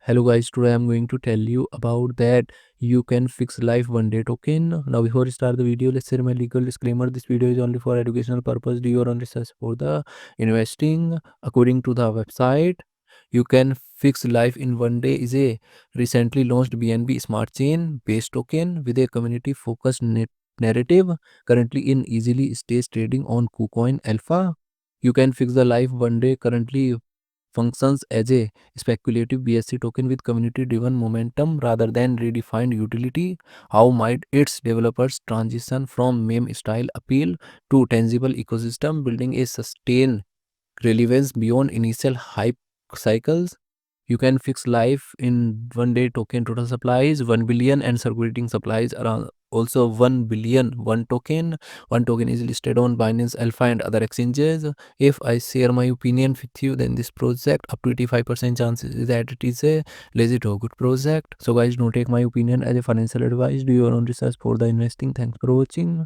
Hello guys, today I'm going to tell you about that you can fix life one day token. Now before we start the video, let's say my legal disclaimer. This video is only for educational purpose. Do your own research for the investing. According to the website, you can fix life in one day is a recently launched BNB smart chain based token with a community focused narrative currently in easily stage trading on KuCoin Alpha. You can fix the life one day currently functions as a speculative BSC token with community-driven momentum rather than redefined utility. How might its developers transition from meme-style appeal to tangible ecosystem, building a sustained relevance beyond initial hype cycles? You can fix life in one day token total supplies 1 billion and circulating supplies around also 1 billion one token is listed on Binance Alpha and other exchanges. If I share my opinion with you, then this project up to 85% chances is that it is a legit or good project. So guys, don't take my opinion as a financial advice. Do your own research for the investing. Thanks for watching.